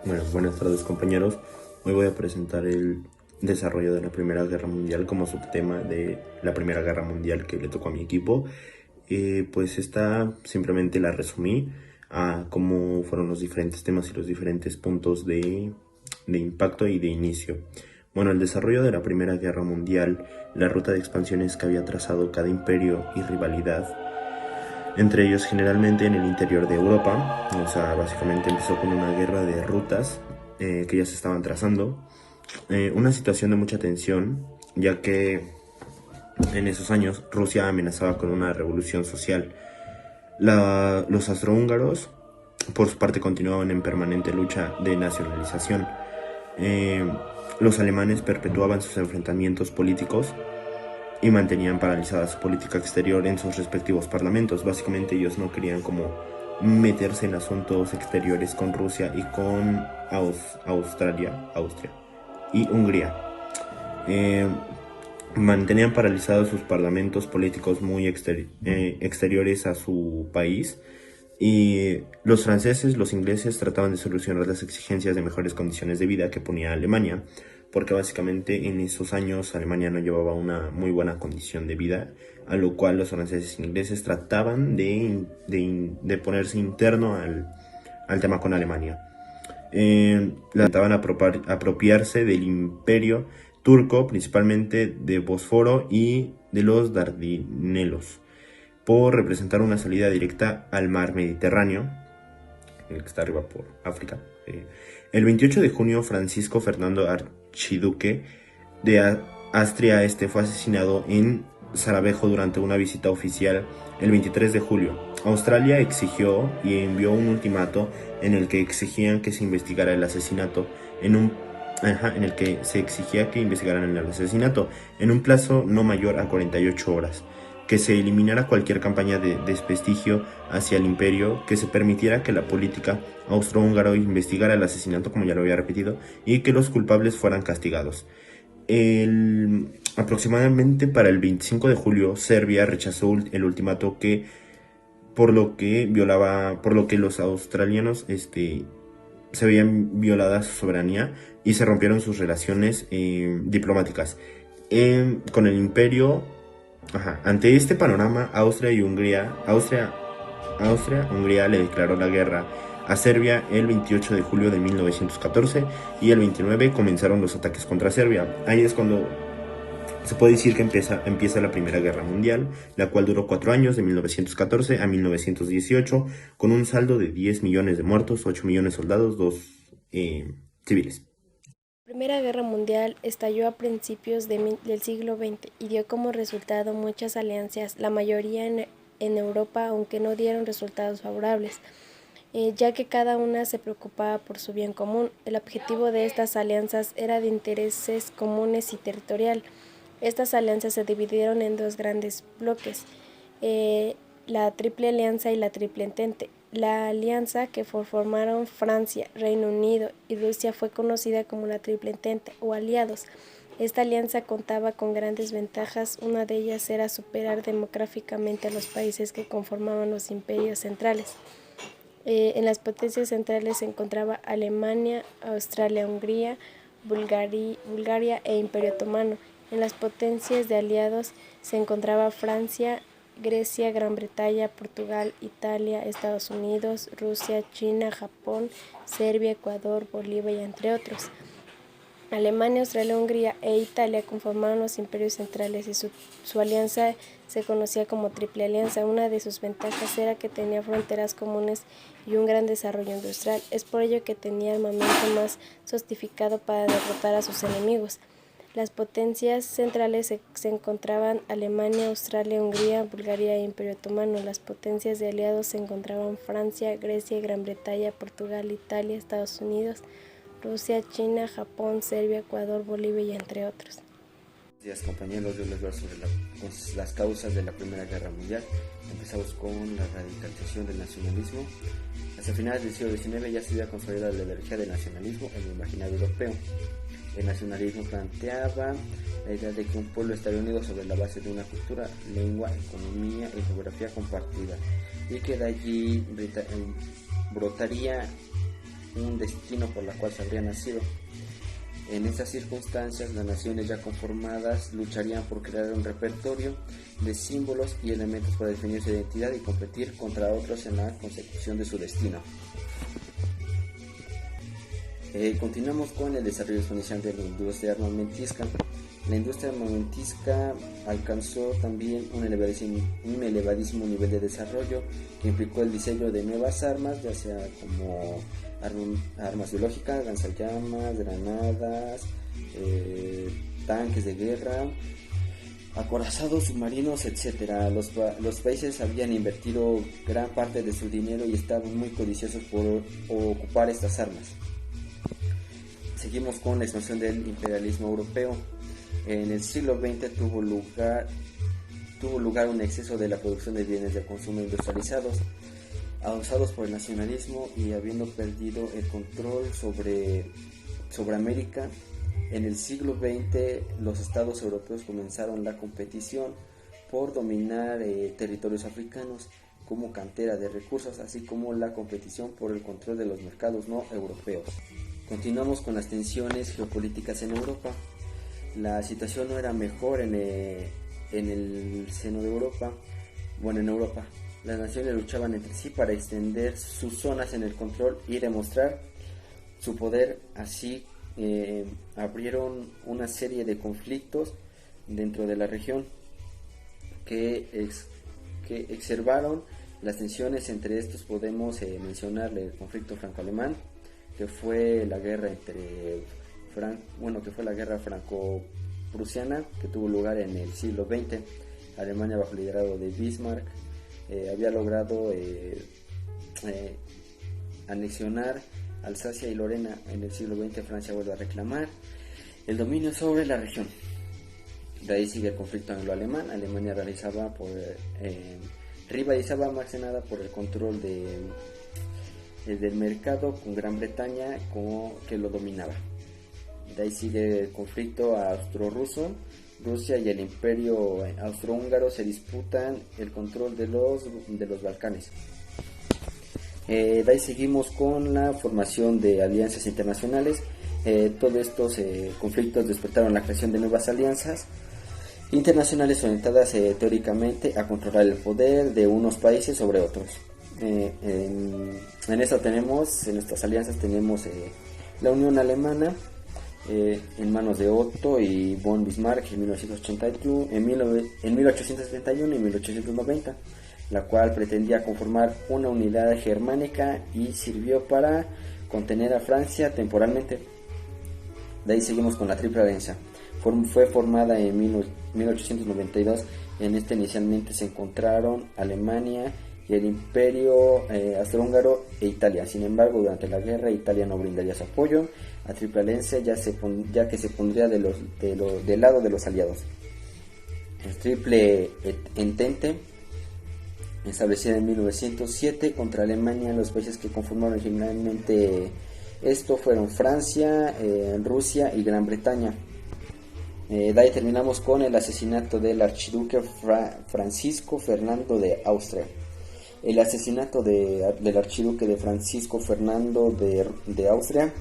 Bueno, buenas tardes compañeros. Hoy voy a presentar el desarrollo de la Primera Guerra Mundial como subtema de la Primera Guerra Mundial que le tocó a mi equipo. Pues esta simplemente la resumí a cómo fueron los diferentes temas y los diferentes puntos de impacto y de inicio. Bueno, el desarrollo de la Primera Guerra Mundial, la ruta de expansiones que había trazado cada imperio y rivalidad entre ellos generalmente en el interior de Europa. O sea, básicamente empezó con una guerra de rutas que ya se estaban trazando, una situación de mucha tensión, ya que en esos años Rusia amenazaba con una revolución social. Los austrohúngaros, por su parte, continuaban en permanente lucha de nacionalización. Eh, los alemanes perpetuaban sus enfrentamientos políticos y mantenían paralizada su política exterior en sus respectivos parlamentos. Básicamente ellos no querían como meterse en asuntos exteriores con Rusia y con Austria y Hungría. Eh, Mantenían paralizados sus parlamentos políticos muy exteriores a su país, y los franceses, los ingleses trataban de solucionar las exigencias de mejores condiciones de vida que ponía Alemania, porque básicamente en esos años Alemania no llevaba una muy buena condición de vida, a lo cual los franceses e ingleses trataban de ponerse interno al tema con Alemania. Trataban apropiarse del imperio turco, principalmente de Bósforo y de los Dardanelos, por representar una salida directa al mar Mediterráneo, el que está arriba por África. El 28 de junio, Francisco Fernando Archiduque de Astria fue asesinado en Sarajevo durante una visita oficial el 23 de julio. Australia exigió y envió un ultimato en el que exigían que se investigara el asesinato en el que se exigía que investigaran el asesinato en un plazo no mayor a 48 horas, que se eliminara cualquier campaña de desprestigio hacia el imperio, que se permitiera que la política austrohúngara investigara el asesinato, como ya lo había repetido, y que los culpables fueran castigados. Aproximadamente para el 25 de julio, Serbia rechazó el ultimato por lo que los australianos se veían violada su soberanía y se rompieron sus relaciones diplomáticas con el imperio. Ante este panorama, Austria-Hungría le declaró la guerra a Serbia el 28 de julio de 1914, y el 29 comenzaron los ataques contra Serbia. Ahí es cuando se puede decir que empieza la Primera Guerra Mundial, la cual duró 4 años, de 1914 a 1918, con un saldo de 10 millones de muertos, 8 millones de soldados, 2 civiles. La Primera Guerra Mundial estalló a principios del siglo XX y dio como resultado muchas alianzas, la mayoría en Europa, aunque no dieron resultados favorables, ya que cada una se preocupaba por su bien común. El objetivo de estas alianzas era de intereses comunes y territorial. Estas alianzas se dividieron en dos grandes bloques, la Triple Alianza y la Triple Entente. La alianza que formaron Francia, Reino Unido y Rusia fue conocida como la Triple Entente o aliados. Esta alianza contaba con grandes ventajas. Una de ellas era superar demográficamente a los países que conformaban los imperios centrales. En las potencias centrales se encontraba Alemania, Australia-Hungría, Bulgaria e Imperio Otomano. En las potencias de aliados se encontraba Francia, Grecia, Gran Bretaña, Portugal, Italia, Estados Unidos, Rusia, China, Japón, Serbia, Ecuador, Bolivia, entre otros. Alemania, Australia, Hungría e Italia conformaron los imperios centrales y su alianza se conocía como Triple Alianza. Una de sus ventajas era que tenía fronteras comunes y un gran desarrollo industrial. Es por ello que tenía armamento más sofisticado para derrotar a sus enemigos. Las potencias centrales se encontraban Alemania, Australia, Hungría, Bulgaria e Imperio Otomano. Las potencias de aliados se encontraban Francia, Grecia, Gran Bretaña, Portugal, Italia, Estados Unidos, Rusia, China, Japón, Serbia, Ecuador, Bolivia y entre otros. Buenos días compañeros, yo les voy a hablar sobre las causas de la Primera Guerra Mundial. Empezamos con la radicalización del nacionalismo. Hacia finales del siglo XIX ya se había consolidado la ideología del nacionalismo en el imaginario europeo. El nacionalismo planteaba la idea de que un pueblo estaría unido sobre la base de una cultura, lengua, economía y geografía compartida, y que de allí brotaría un destino por la cual se habría nacido. En estas circunstancias, las naciones ya conformadas lucharían por crear un repertorio de símbolos y elementos para definir su identidad y competir contra otros en la consecución de su destino. Continuamos con el desarrollo exponencial de la industria armamentística. La industria armamentística alcanzó también un elevadísimo nivel de desarrollo que implicó el diseño de nuevas armas, ya sea como armas biológicas, lanzallamas, granadas, tanques de guerra, acorazados submarinos, etc. Los países habían invertido gran parte de su dinero y estaban muy codiciosos por ocupar estas armas. Seguimos con la expansión del imperialismo europeo. En el siglo XX tuvo lugar un exceso de la producción de bienes de consumo industrializados, abusados por el nacionalismo y habiendo perdido el control sobre América. En el siglo XX los estados europeos comenzaron la competición por dominar territorios africanos como cantera de recursos, así como la competición por el control de los mercados no europeos. Continuamos con las tensiones geopolíticas en Europa. La situación no era mejor en el seno de Europa. En Europa, las naciones luchaban entre sí para extender sus zonas en el control y demostrar su poder. Así abrieron una serie de conflictos dentro de la región que exacerbaron las tensiones. Entre estos podemos mencionar el conflicto franco-alemán, que fue la guerra franco-prusiana, que tuvo lugar en el siglo XX. Alemania, bajo el liderazgo de Bismarck, había logrado anexionar Alsacia y Lorena. En el siglo XX Francia vuelve a reclamar el dominio sobre la región. De ahí sigue el conflicto anglo-alemán. Alemania rivalizaba más que nada por el control del mercado con Gran Bretaña, que lo dominaba. De ahí sigue el conflicto austro-ruso. Rusia y el imperio austrohúngaro se disputan el control de los Balcanes. De ahí seguimos con la formación de alianzas internacionales. Todos estos conflictos despertaron la creación de nuevas alianzas internacionales orientadas teóricamente a controlar el poder de unos países sobre otros. En estas alianzas tenemos la Unión Alemana, en manos de Otto y von Bismarck en 1871 y 1890, la cual pretendía conformar una unidad germánica y sirvió para contener a Francia temporalmente. De ahí seguimos con la Triple Alianza. Fue formada en 1892. En esta inicialmente se encontraron Alemania y el Imperio Austrohúngaro e Italia. Sin embargo, durante la guerra Italia no brindaría su apoyo a Triple Alianza, ya que se pondría del lado de los aliados. El Triple Entente, establecida en 1907 contra Alemania, los países que conformaron originalmente esto fueron Francia, Rusia y Gran Bretaña. De ahí terminamos con el asesinato del archiduque Francisco Fernando de Austria. El asesinato del archiduque de Francisco Fernando de Austria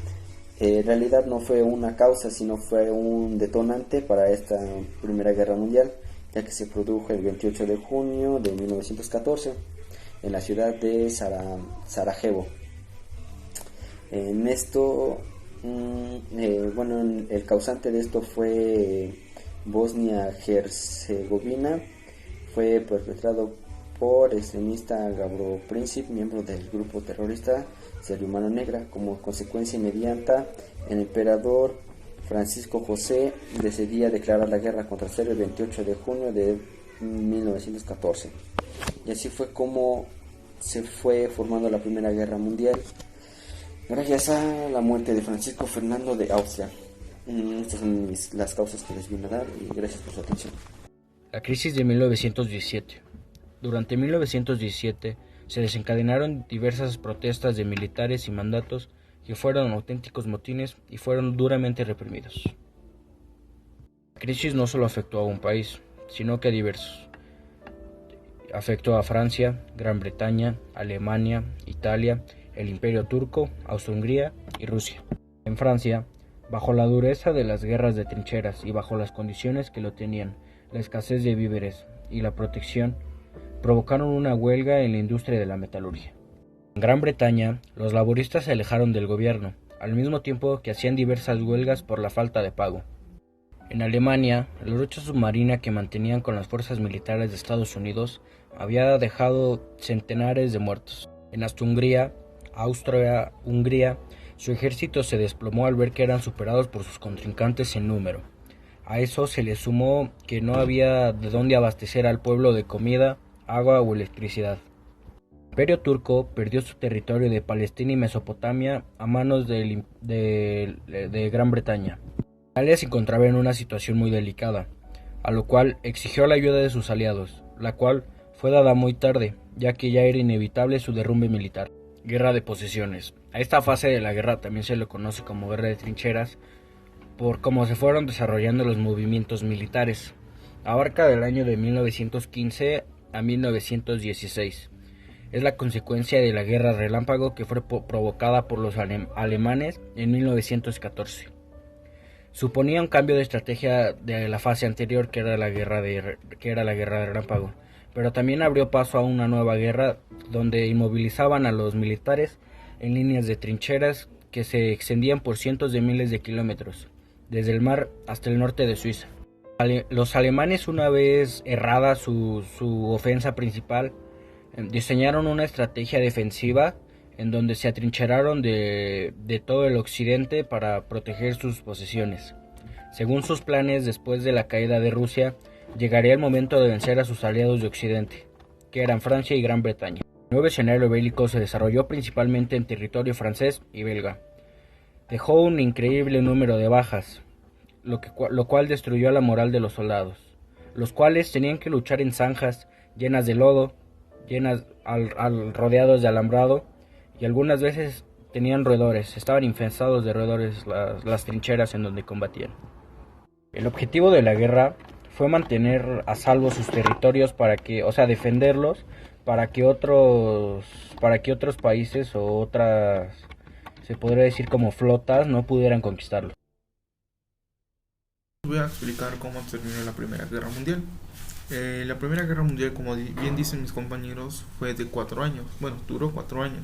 en realidad no fue una causa, sino fue un detonante para esta Primera Guerra Mundial, ya que se produjo el 28 de junio de 1914 en la ciudad de Sarajevo. En esto, el causante de esto fue Bosnia-Herzegovina. Fue perpetrado por extremista Gabro Princip, miembro del grupo terrorista Serbia Mano Negra. Como consecuencia inmediata, el emperador Francisco José decidía declarar la guerra contra Serbia el 28 de junio de 1914. Y así fue como se fue formando la Primera Guerra Mundial, gracias a la muerte de Francisco Fernando de Austria. Estas son las causas que les vine a dar y gracias por su atención. La crisis de 1917. Durante 1917 se desencadenaron diversas protestas de militares y mandatos que fueron auténticos motines y fueron duramente reprimidos. La crisis no solo afectó a un país, sino que a diversos. Afectó a Francia, Gran Bretaña, Alemania, Italia el Imperio Turco, Austria-Hungría y Rusia. En Francia, bajo la dureza de las guerras de trincheras y bajo las condiciones que lo tenían, la escasez de víveres y la protección, provocaron una huelga en la industria de la metalurgia. En Gran Bretaña, los laboristas se alejaron del gobierno, al mismo tiempo que hacían diversas huelgas por la falta de pago. En Alemania, la lucha submarina que mantenían con las fuerzas militares de Estados Unidos había dejado centenares de muertos. En Austria-Hungría, su ejército se desplomó al ver que eran superados por sus contrincantes en número. A eso se le sumó que no había de dónde abastecer al pueblo de comida, agua o electricidad. El Imperio Turco perdió su territorio de Palestina y Mesopotamia a manos de Gran Bretaña. Italia se encontraba en una situación muy delicada, a lo cual exigió la ayuda de sus aliados, la cual fue dada muy tarde, ya que ya era inevitable su derrumbe militar. Guerra de posesiones. A esta fase de la guerra también se le conoce como guerra de trincheras, por cómo se fueron desarrollando los movimientos militares. Abarca del año de 1915 a 1916. Es la consecuencia de la guerra relámpago que fue provocada por los alemanes en 1914. Suponía un cambio de estrategia de la fase anterior que era la guerra relámpago, pero también abrió paso a una nueva guerra donde inmovilizaban a los militares en líneas de trincheras que se extendían por cientos de miles de kilómetros, desde el mar hasta el norte de Suiza. Los alemanes, una vez errada su ofensa principal, diseñaron una estrategia defensiva en donde se atrincheraron de todo el occidente para proteger sus posesiones. Según sus planes, después de la caída de Rusia, llegaría el momento de vencer a sus aliados de occidente, que eran Francia y Gran Bretaña. El nuevo escenario bélico se desarrolló principalmente en territorio francés y belga. Dejó un increíble número de bajas, lo cual destruyó la moral de los soldados, los cuales tenían que luchar en zanjas llenas de lodo, rodeados de alambrado, y algunas veces tenían roedores, estaban infestados de roedores las trincheras en donde combatían. El objetivo de la guerra fue mantener a salvo sus territorios defenderlos para que otros países o otras, se podría decir como flotas, no pudieran conquistarlos. Voy a explicar cómo terminó la Primera Guerra Mundial. La Primera Guerra Mundial, como bien dicen mis compañeros, fue de 4 años. Bueno, duró 4 años.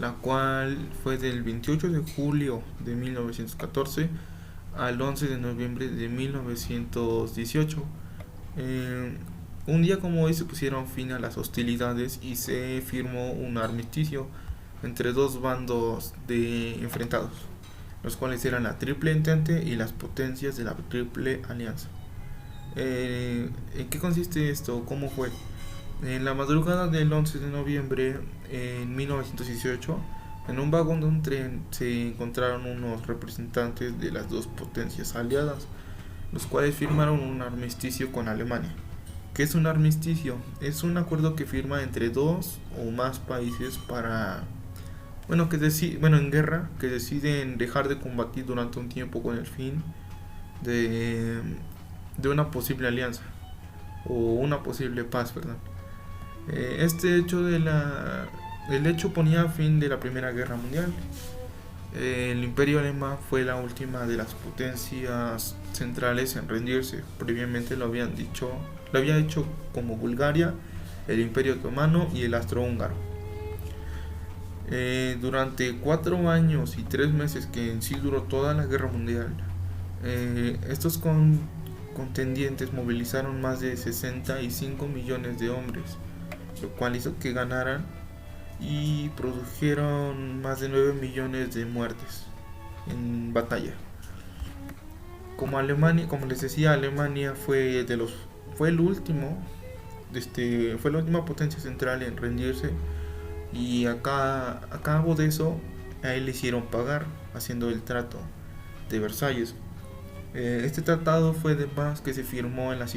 La cual fue del 28 de julio de 1914 al 11 de noviembre de 1918. Un día como hoy se pusieron fin a las hostilidades y se firmó un armisticio entre dos bandos enfrentados, los cuales eran la Triple Entente y las potencias de la Triple Alianza. ¿En qué consiste esto? ¿Cómo fue? En la madrugada del 11 de noviembre en 1918, en un vagón de un tren se encontraron unos representantes de las dos potencias aliadas, los cuales firmaron un armisticio con Alemania. ¿Qué es un armisticio? Es un acuerdo que firma entre dos o más países en guerra, que deciden dejar de combatir durante un tiempo con el fin de una posible alianza o una posible paz, perdón. El hecho ponía fin de la Primera Guerra Mundial. El Imperio Alemán fue la última de las potencias centrales en rendirse. Previamente lo había hecho como Bulgaria, el Imperio Otomano y el Austrohúngaro. Durante 4 años y 3 meses que en sí duró toda la Guerra Mundial, estos contendientes movilizaron más de 65 millones de hombres, lo cual hizo que ganaran y produjeron más de 9 millones de muertes en batalla. Como les decía, Alemania fue la última potencia central en rendirse, y a cabo de eso a él le hicieron pagar haciendo el trato de Versalles. Este tratado fue de paz que se firmó en esa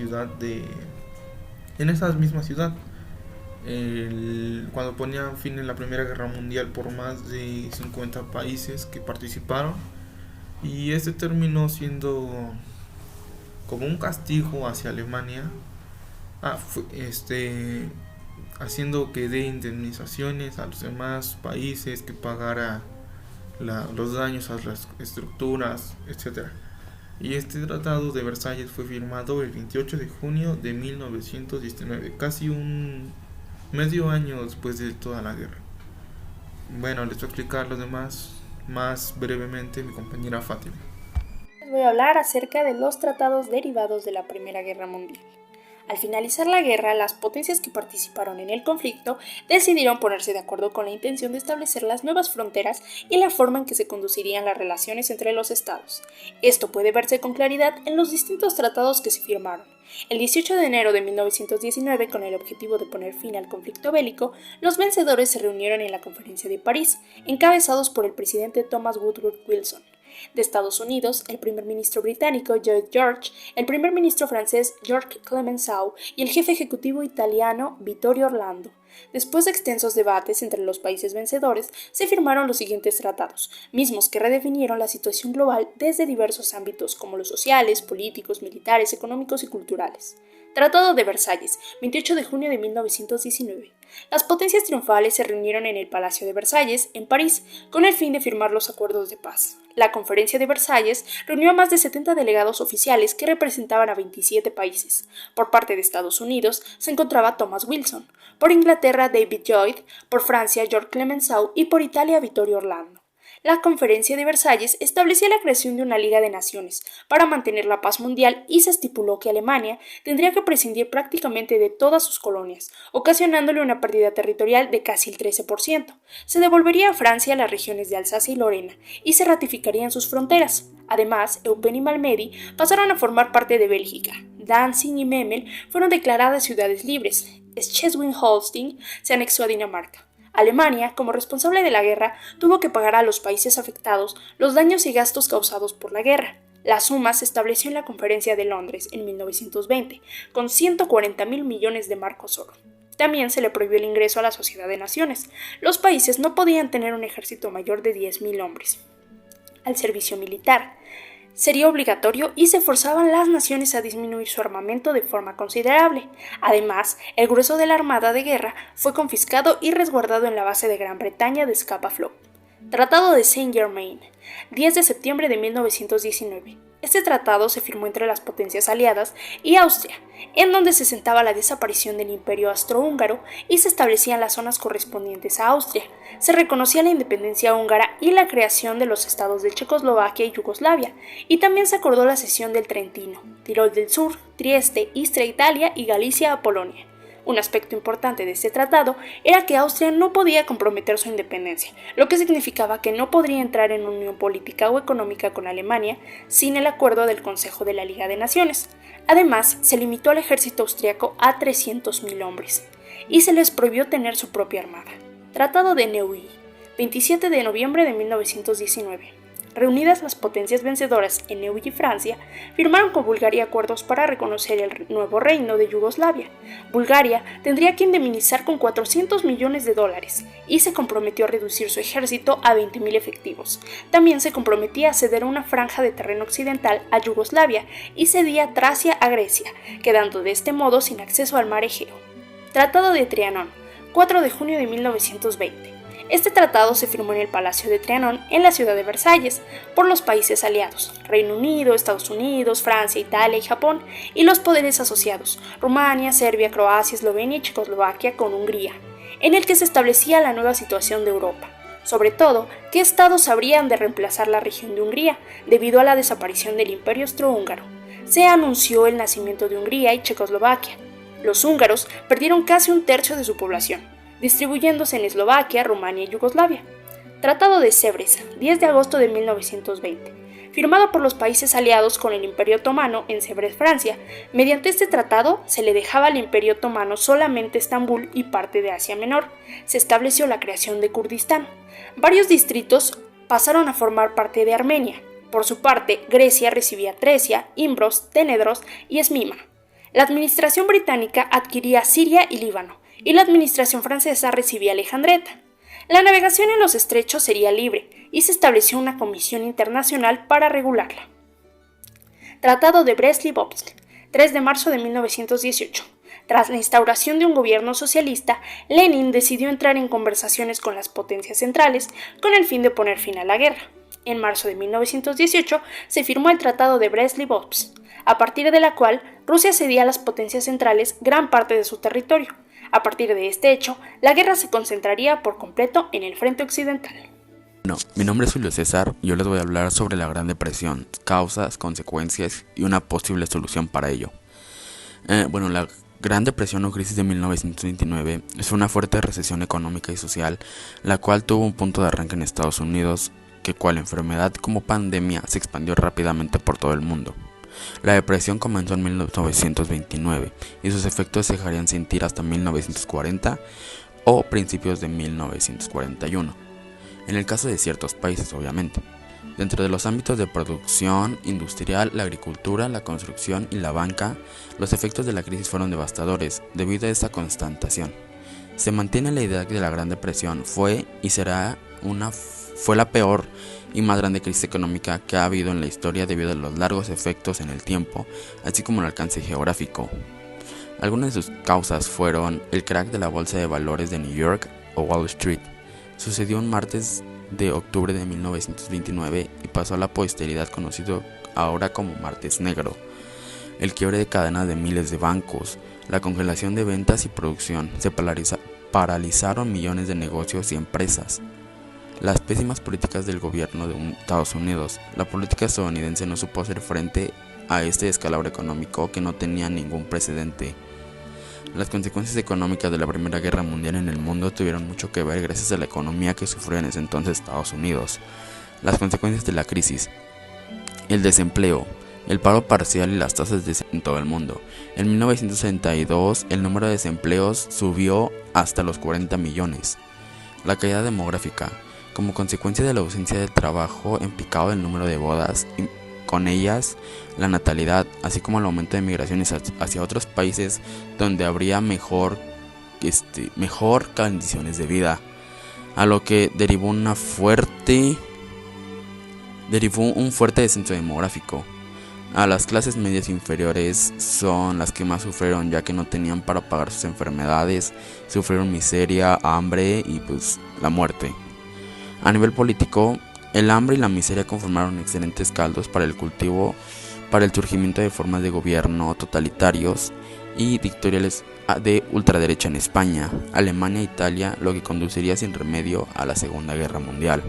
misma ciudad, cuando ponían fin en la Primera Guerra Mundial por más de 50 países que participaron, y este terminó siendo como un castigo hacia Alemania. haciendo que dé indemnizaciones a los demás países, que pagara los daños a las estructuras, etc. Y este tratado de Versalles fue firmado el 28 de junio de 1919, casi un medio año después de toda la guerra. Bueno, les voy a explicar los demás más brevemente mi compañera Fátima. Les voy a hablar acerca de los tratados derivados de la Primera Guerra Mundial. Al finalizar la guerra, las potencias que participaron en el conflicto decidieron ponerse de acuerdo con la intención de establecer las nuevas fronteras y la forma en que se conducirían las relaciones entre los estados. Esto puede verse con claridad en los distintos tratados que se firmaron. El 18 de enero de 1919, con el objetivo de poner fin al conflicto bélico, los vencedores se reunieron en la Conferencia de París, encabezados por el presidente Thomas Woodrow Wilson. De Estados Unidos, el primer ministro británico Lloyd George, el primer ministro francés Georges Clemenceau y el jefe ejecutivo italiano Vittorio Orlando. Después de extensos debates entre los países vencedores, se firmaron los siguientes tratados, mismos que redefinieron la situación global desde diversos ámbitos como los sociales, políticos, militares, económicos y culturales. Tratado de Versalles, 28 de junio de 1919. Las potencias triunfales se reunieron en el Palacio de Versalles, en París, con el fin de firmar los acuerdos de paz. La Conferencia de Versalles reunió a más de 70 delegados oficiales que representaban a 27 países. Por parte de Estados Unidos se encontraba Thomas Wilson, por Inglaterra David Lloyd, por Francia Georges Clemenceau y por Italia Vittorio Orlando. La Conferencia de Versalles establecía la creación de una Liga de Naciones para mantener la paz mundial y se estipuló que Alemania tendría que prescindir prácticamente de todas sus colonias, ocasionándole una pérdida territorial de casi el 13%. Se devolvería a Francia las regiones de Alsacia y Lorena y se ratificarían sus fronteras. Además, Eupen y Malmedy pasaron a formar parte de Bélgica. Danzig y Memel fueron declaradas ciudades libres. Schleswig-Holstein se anexó a Dinamarca. Alemania, como responsable de la guerra, tuvo que pagar a los países afectados los daños y gastos causados por la guerra. La suma se estableció en la Conferencia de Londres en 1920, con 140.000 millones de marcos oro. También se le prohibió el ingreso a la Sociedad de Naciones. Los países no podían tener un ejército mayor de 10.000 hombres. Al servicio militar sería obligatorio y se forzaban las naciones a disminuir su armamento de forma considerable. Además, el grueso de la armada de guerra fue confiscado y resguardado en la base de Gran Bretaña de Scapa Flow. Tratado de Saint-Germain, 10 de septiembre de 1919. Este tratado se firmó entre las potencias aliadas y Austria, en donde se sentaba la desaparición del Imperio Austrohúngaro y se establecían las zonas correspondientes a Austria. Se reconocía la independencia húngara y la creación de los estados de Checoslovaquia y Yugoslavia, y también se acordó la cesión del Trentino, Tirol del Sur, Trieste, Istria a Italia y Galicia a Polonia. Un aspecto importante de este tratado era que Austria no podía comprometer su independencia, lo que significaba que no podría entrar en unión política o económica con Alemania sin el acuerdo del Consejo de la Liga de Naciones. Además, se limitó al ejército austriaco a 300.000 hombres y se les prohibió tener su propia armada. Tratado de Neuilly, 27 de noviembre de 1919. Reunidas las potencias vencedoras en Neuilly, Francia, firmaron con Bulgaria acuerdos para reconocer el nuevo reino de Yugoslavia. Bulgaria tendría que indemnizar con $400 millones y se comprometió a reducir su ejército a 20.000 efectivos. También se comprometía a ceder una franja de terreno occidental a Yugoslavia y cedía Tracia a Grecia, quedando de este modo sin acceso al mar Egeo. Tratado de Trianón, 4 de junio de 1920. Este tratado se firmó en el Palacio de Trianón, en la ciudad de Versalles, por los países aliados, Reino Unido, Estados Unidos, Francia, Italia y Japón, y los poderes asociados, Rumania, Serbia, Croacia, Eslovenia y Checoslovaquia con Hungría, en el que se establecía la nueva situación de Europa. Sobre todo, qué estados habrían de reemplazar la región de Hungría, debido a la desaparición del Imperio Austrohúngaro. Se anunció el nacimiento de Hungría y Checoslovaquia. Los húngaros perdieron casi un tercio de su población, distribuyéndose en Eslovaquia, Rumania y Yugoslavia. Tratado de Sèvres, 10 de agosto de 1920. Firmado por los países aliados con el Imperio Otomano en Sèvres, Francia. Mediante este tratado se le dejaba al Imperio Otomano solamente Estambul y parte de Asia Menor. Se estableció la creación de Kurdistán. Varios distritos pasaron a formar parte de Armenia. Por su parte, Grecia recibía Tresia, Imbros, Tenedros y Esmima. La administración británica adquiría Siria y Líbano, y la administración francesa recibía Alejandreta. La navegación en los estrechos sería libre y se estableció una comisión internacional para regularla. Tratado de Brest-Litovsk, 3 de marzo de 1918. Tras la instauración de un gobierno socialista, Lenin decidió entrar en conversaciones con las potencias centrales con el fin de poner fin a la guerra. En marzo de 1918 se firmó el Tratado de Brest-Litovsk, a partir de la cual Rusia cedía a las potencias centrales gran parte de su territorio. A partir de este hecho, la guerra se concentraría por completo en el frente occidental. Bueno, mi nombre es Julio César y yo les voy a hablar sobre la Gran Depresión, causas, consecuencias y una posible solución para ello. La Gran Depresión o crisis de 1929 es una fuerte recesión económica y social, la cual tuvo un punto de arranque en Estados Unidos, que cual enfermedad como pandemia se expandió rápidamente por todo el mundo. La depresión comenzó en 1929 y sus efectos se dejarían sentir hasta 1940 o principios de 1941. En el caso de ciertos países, obviamente. Dentro de los ámbitos de producción industrial, la agricultura, la construcción y la banca, los efectos de la crisis fueron devastadores debido a esta constatación. Se mantiene la idea de que la Gran Depresión fue la peor y más grande crisis económica que ha habido en la historia debido a los largos efectos en el tiempo, así como el alcance geográfico. Algunas de sus causas fueron el crack de la bolsa de valores de New York o Wall Street. Sucedió un martes de octubre de 1929 y pasó a la posteridad, conocido ahora como Martes Negro. El quiebre de cadenas de miles de bancos, la congelación de ventas y producción, se paralizaron millones de negocios y empresas. Las pésimas políticas del gobierno de Estados Unidos. La política estadounidense no supo hacer frente a este descalabro económico que no tenía ningún precedente. Las consecuencias económicas de la Primera Guerra Mundial en el mundo tuvieron mucho que ver gracias a la economía que sufrió en ese entonces Estados Unidos. Las consecuencias de la crisis: el desempleo, el paro parcial y las tasas de desempleo en todo el mundo. En 1962 el número de desempleos subió hasta los 40 millones. La caída demográfica, como consecuencia de la ausencia de trabajo, en picado el número de bodas y con ellas la natalidad, así como el aumento de migraciones hacia otros países donde habría mejor condiciones de vida, a lo que derivó un fuerte descenso demográfico. A las clases medias inferiores son las que más sufrieron, ya que no tenían para pagar sus enfermedades, sufrieron miseria, hambre y la muerte. A nivel político, el hambre y la miseria conformaron excelentes caldos para el surgimiento de formas de gobierno totalitarios y dictatoriales de ultraderecha en España, Alemania e Italia, lo que conduciría sin remedio a la Segunda Guerra Mundial.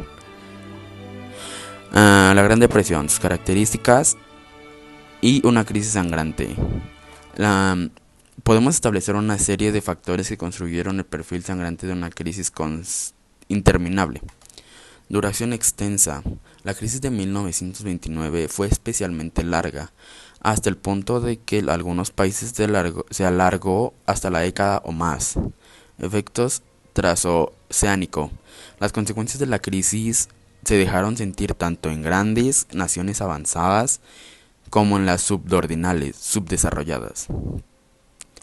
La Gran Depresión, sus características y una crisis sangrante. Podemos establecer una serie de factores que construyeron el perfil sangrante de una crisis interminable. Duración extensa. La crisis de 1929 fue especialmente larga, hasta el punto de que en algunos países se alargó hasta la década o más. Efectos transoceánico. Las consecuencias de la crisis se dejaron sentir tanto en grandes naciones avanzadas como en las subdesarrolladas.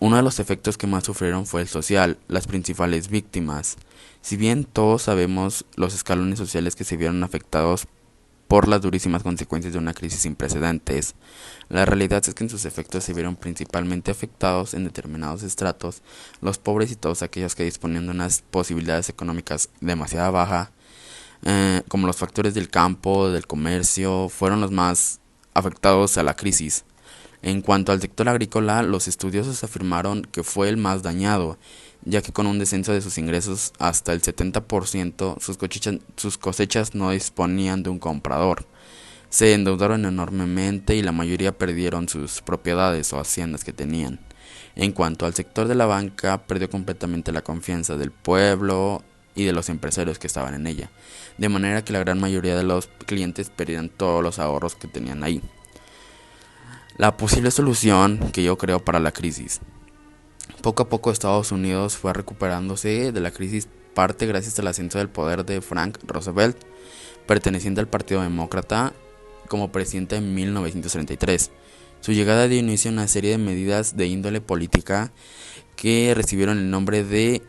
Uno de los efectos que más sufrieron fue el social, las principales víctimas. Si bien todos sabemos los escalones sociales que se vieron afectados por las durísimas consecuencias de una crisis sin precedentes, la realidad es que en sus efectos se vieron principalmente afectados en determinados estratos, los pobres y todos aquellos que disponían de unas posibilidades económicas demasiado bajas, como los factores del campo, del comercio, fueron los más afectados a la crisis. En cuanto al sector agrícola, los estudiosos afirmaron que fue el más dañado, ya que con un descenso de sus ingresos hasta el 70%, sus cosechas no disponían de un comprador. Se endeudaron enormemente y la mayoría perdieron sus propiedades o haciendas que tenían. En cuanto al sector de la banca, perdió completamente la confianza del pueblo y de los empresarios que estaban en ella, de manera que la gran mayoría de los clientes perdieron todos los ahorros que tenían ahí. La posible solución que yo creo para la crisis. Poco a poco Estados Unidos fue recuperándose de la crisis, parte gracias al ascenso del poder de Frank Roosevelt, perteneciente al Partido Demócrata, como presidente en 1933. Su llegada dio inicio a una serie de medidas de índole política que recibieron el nombre de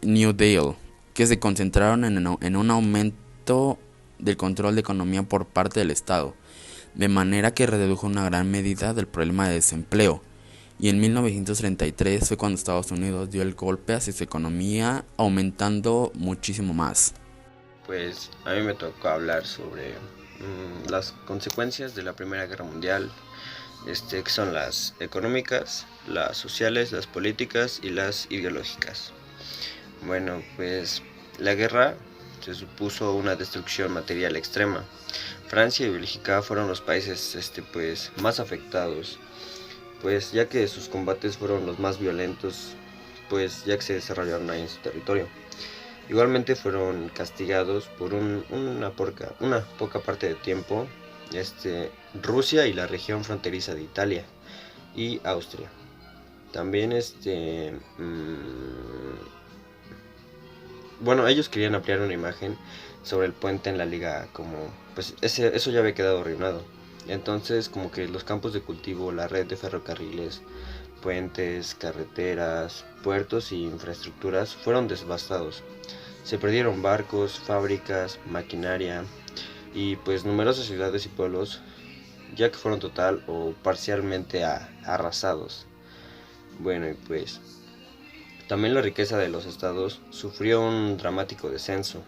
New Deal, que se concentraron en un aumento del control de economía por parte del Estado, de manera que redujo una gran medida del problema de desempleo y en 1933 fue cuando Estados Unidos dio el golpe hacia su economía, aumentando muchísimo más. Pues a mí me tocó hablar sobre las consecuencias de la Primera Guerra Mundial, que son las económicas, las sociales, las políticas y las ideológicas. Bueno, pues la guerra se supuso una destrucción material extrema. Francia y Bélgica fueron los países pues más afectados, pues ya que sus combates fueron los más violentos, pues ya que se desarrollaron ahí en su territorio. Igualmente fueron castigados por una poca parte de tiempo Rusia y la región fronteriza de Italia y Austria. También bueno, ellos querían ampliar una imagen sobre el puente en la liga, como pues eso ya había quedado arruinado. Entonces como que los campos de cultivo, la red de ferrocarriles, puentes, carreteras, puertos y infraestructuras fueron devastados. Se perdieron barcos, fábricas, maquinaria y pues numerosas ciudades y pueblos, ya que fueron total o parcialmente arrasados. Bueno, y pues también la riqueza de los estados sufrió un dramático descenso.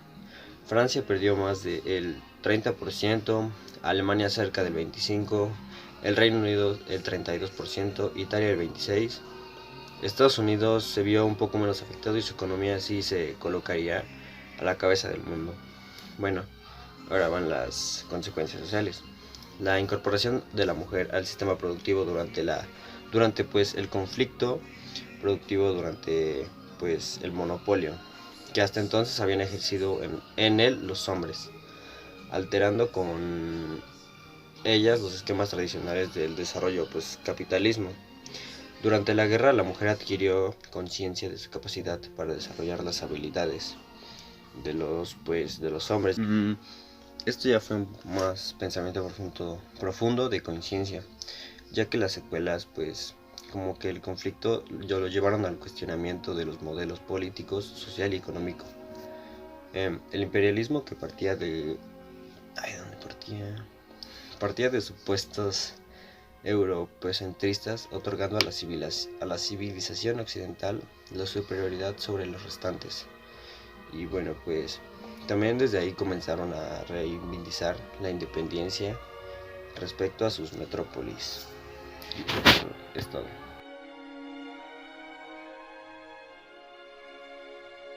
Francia perdió más del 30%, Alemania cerca del 25%, el Reino Unido el 32%, Italia el 26%. Estados Unidos se vio un poco menos afectado y su economía sí se colocaría a la cabeza del mundo. Bueno, ahora van las consecuencias sociales. La incorporación de la mujer al sistema productivo durante pues el conflicto productivo, durante pues el monopolio que hasta entonces habían ejercido en él los hombres, alterando con ellas los esquemas tradicionales del desarrollo pues capitalismo. Durante la guerra la mujer adquirió conciencia de su capacidad para desarrollar las habilidades de los hombres. Esto ya fue más pensamiento profundo de conciencia, ya que las secuelas pues como que el conflicto lo llevaron al cuestionamiento de los modelos políticos, social y económico. El imperialismo que partía de supuestos europocentristas, otorgando a la civilización occidental la superioridad sobre los restantes. Y bueno, pues también desde ahí comenzaron a reivindicar la independencia respecto a sus metrópolis. Y pues, es todo.